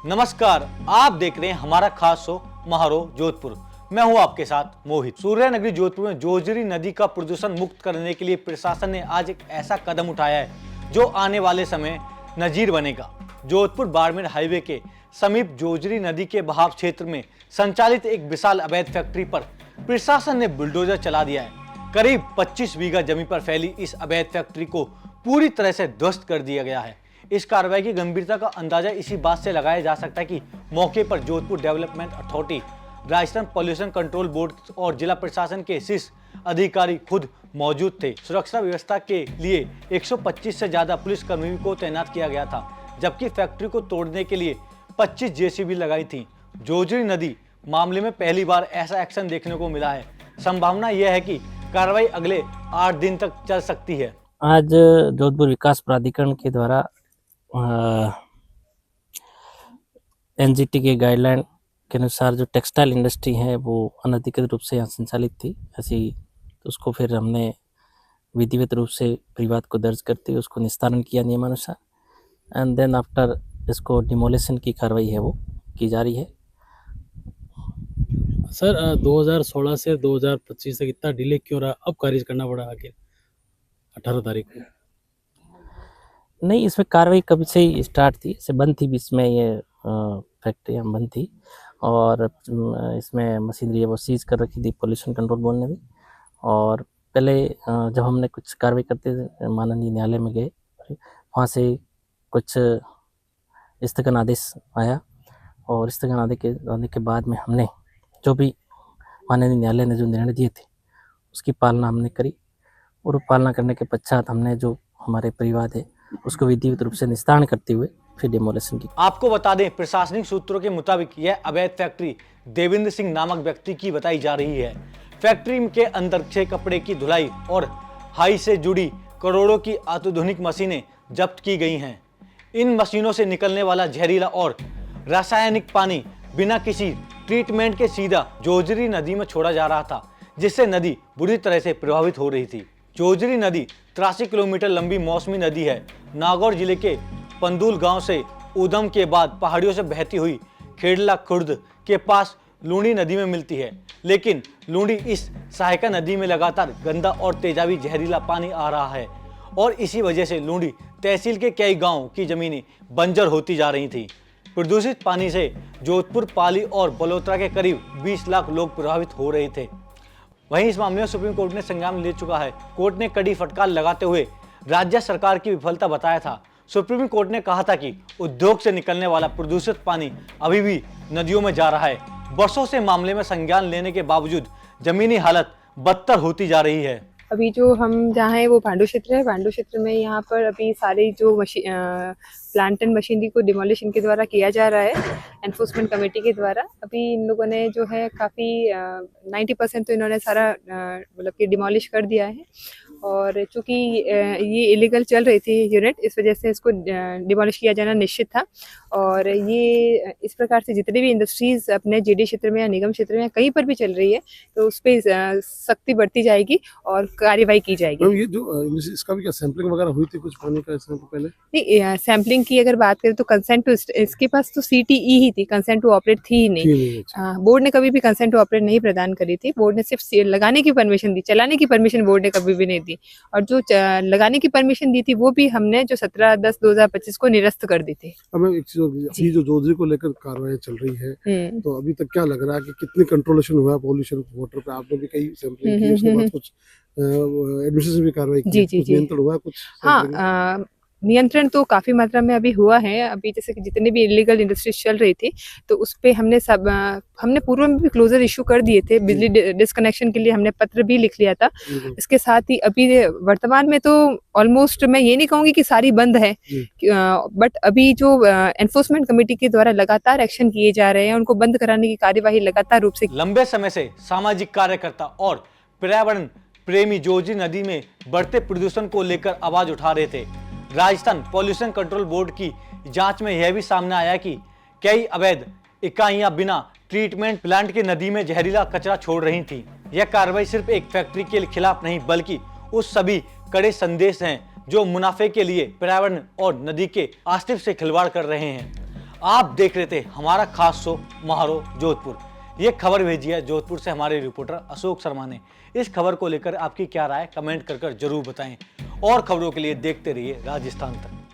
नमस्कार, आप देख रहे हैं हमारा खास शो महारो जोधपुर। मैं हूं आपके साथ मोहित। सूर्य नगरी जोधपुर में जोजरी नदी का प्रदूषण मुक्त करने के लिए प्रशासन ने आज एक ऐसा कदम उठाया है जो आने वाले समय नजीर बनेगा। जोधपुर बाड़मेर हाईवे के समीप जोजरी नदी के बहाव क्षेत्र में संचालित एक विशाल अवैध फैक्ट्री पर प्रशासन ने बुलडोजर चला दिया है। करीब 25 बीघा जमीन पर फैली इस अवैध फैक्ट्री को पूरी तरह से ध्वस्त कर दिया गया है। इस कार्रवाई की गंभीरता का अंदाजा इसी बात से लगाया जा सकता है कि मौके पर Jodhpur development authority, Rajasthan pollution control board और जिला प्रशासन के शीर्ष अधिकारी खुद मौजूद थे। सुरक्षा व्यवस्था के लिए 125 से ज्यादा पुलिस कर्मियों को तैनात किया गया था, जबकि फैक्ट्री को तोड़ने के लिए 25 जेसीबी लगाई थी। जोजरी नदी मामले में पहली बार ऐसा एक्शन देखने को मिला है। संभावना यह है कि कार्रवाई अगले 8 दिन तक चल सकती है। आज जोधपुर विकास प्राधिकरण के द्वारा एनजीटी के गाइडलाइन के अनुसार जो टेक्सटाइल इंडस्ट्री है वो अनधिकृत रूप से यहाँ संचालित थी ऐसी, तो उसको फिर हमने विधिवत रूप से विवाद को दर्ज करते हुए उसको निस्तारण किया नियमानुसार। एंड देन आफ्टर इसको डिमोलिशन की कार्रवाई है वो की जा रही है। सर 2016 से 2025 तक इतना डिले क्यों रहा? अब खारिज करना पड़ा आखिर 18 तारीख को? नहीं, इसमें कार्रवाई कब से ही स्टार्ट थी, इसे बंद थी बीच में, ये फैक्ट्रियाँ बंद थी और इसमें मशीनरी वो सीज कर रखी थी पॉल्यूशन कंट्रोल बोर्ड ने भी। और पहले जब हमने कुछ कार्रवाई करते माननीय न्यायालय में गए, वहाँ से कुछ स्थगन आदेश आया और स्थगन आने के बाद में हमने जो भी माननीय न्यायालय ने जो निर्णय दिए थे उसकी पालना हमने करी और पालना करने के पश्चात हमने जो हमारे परिवार है उसको विधिवत रूप से निस्तारण करते हुए फिर डिमोलिशन की। आपको बता दें, प्रशासनिक सूत्रों के मुताबिक यह अवैध फैक्ट्री देवेंद्र सिंह नामक व्यक्ति की बताई जा रही है। फैक्ट्री के अंदर 6 कपड़े की धुलाई और हाई से जुड़ी करोड़ों की अत्याधुनिक मशीनें जब्त की गई हैं। इन मशीनों से निकलने वाला जहरीला और रासायनिक पानी बिना किसी ट्रीटमेंट के सीधा जोजरी नदी में छोड़ा जा रहा था, जिससे नदी बुरी तरह से प्रभावित हो रही थी। जोजरी नदी 83 किलोमीटर लंबी मौसमी नदी है। नागौर जिले के पंदुल गांव से उदम के बाद पहाड़ियों से बहती हुई खेड़ला खुर्द के पास लूणी नदी में मिलती है, लेकिन लूणी इस सहायका नदी में लगातार गंदा और तेजाबी जहरीला पानी आ रहा है और इसी वजह से लूणी तहसील के कई गाँव की जमीनें बंजर होती जा रही थी। प्रदूषित पानी से जोधपुर, पाली और बलोत्रा के करीब 20 लाख लोग प्रभावित हो रहे थे। वहीं इस मामले में सुप्रीम कोर्ट ने संज्ञान ले चुका है। कोर्ट ने कड़ी फटकार लगाते हुए राज्य सरकार की विफलता बताया था। सुप्रीम कोर्ट ने कहा था कि उद्योग से निकलने वाला प्रदूषित पानी अभी भी नदियों में जा रहा है। वर्षों से मामले में संज्ञान लेने के बावजूद जमीनी हालत बदतर होती जा रही है। अभी जो हम जहाँ है वो पांडु क्षेत्र है। पांडु क्षेत्र में यहाँ पर अभी सारी जो प्लांट एंड मशीनरी को डिमोलिशन के द्वारा किया जा रहा है एनफोर्समेंट कमेटी के द्वारा। अभी इन लोगों ने जो है काफ़ी 90% तो इन्होंने सारा मतलब कि डिमोलिश कर दिया है और चूँकि ये इलीगल चल रही थी यूनिट, इस वजह से इसको डिमोलिश किया जाना निश्चित था। और ये इस प्रकार से जितने भी इंडस्ट्रीज़ अपने जीडी क्षेत्र में या निगम क्षेत्र में कहीं पर भी चल रही है तो उस पर सख्ती बढ़ती जाएगी और कार्रवाई की जाएगी। ये जो इसका भी क्या सैंपलिंग वगैरह हुई थी कुछ पानी का इससे पहले? नहीं, सैंपलिंग की अगर बात करें तो कंसेंट टू, इसके पास तो सीटीई ही थी, कंसेंट टू ऑपरेट थी ही नहीं। बोर्ड ने कभी भी कंसेंट टू ऑपरेट नहीं प्रदान करी थी। बोर्ड ने सिर्फ लगाने की परमिशन दी, चलाने की परमिशन बोर्ड ने कभी भी नहीं दी। और जो लगाने की परमिशन दी थी वो भी हमने जो 17/10/2025 को निरस्त कर दी थी। अब एक चीज जो जोजरी को लेकर कार्रवाई चल रही है, तो अभी तक क्या लग रहा है कि कितनी कंट्रोलेशन हुआ पॉल्यूशन वाटर पे? आपने भी कई सैंपलिंग की, उसके बाद कुछ एडमिनिस्ट्रेशन भी कार्रवाई की, कुछ नियंत्रण हुआ कुछ? हाँ, नियंत्रण तो काफ़ी मात्रा में अभी हुआ है। अभी जैसे कि जितने भी इलीगल इंडस्ट्रीज चल रही थी तो उस पे हमने पूर्व में भी क्लोजर इशू कर दिए थे। बिजली डिस्कनेक्शन के लिए हमने पत्र भी लिख लिया था। इसके साथ ही अभी वर्तमान में तो ऑलमोस्ट मैं ये नहीं कहूँगी कि सारी बंद है, बट अभी जो एनफोर्समेंट कमेटी के द्वारा लगातार एक्शन किए जा रहे हैं, उनको बंद कराने की कार्यवाही लगातार रूप से। लंबे समय से सामाजिक कार्यकर्ता और पर्यावरण प्रेमी जोजरी नदी में बढ़ते प्रदूषण को लेकर आवाज उठा रहे थे। राजस्थान पॉल्यूशन कंट्रोल बोर्ड की जांच में यह भी सामने आया कि कई अवैध इकाइयां बिना ट्रीटमेंट प्लांट के नदी में जहरीला कचरा छोड़ रही थी। यह कार्रवाई सिर्फ एक फैक्ट्री के खिलाफ नहीं बल्कि उस सभी कड़े संदेश हैं जो मुनाफे के लिए पर्यावरण और नदी के अस्तित्व से खिलवाड़ कर रहे हैं। आप देख रहे थे हमारा खास शो महारो जोधपुर। ये खबर भेजी है जोधपुर से हमारे रिपोर्टर अशोक शर्मा ने। इस खबर को लेकर आपकी क्या राय कमेंट कर जरूर बताएं और खबरों के लिए देखते रहिए राजस्थान तक।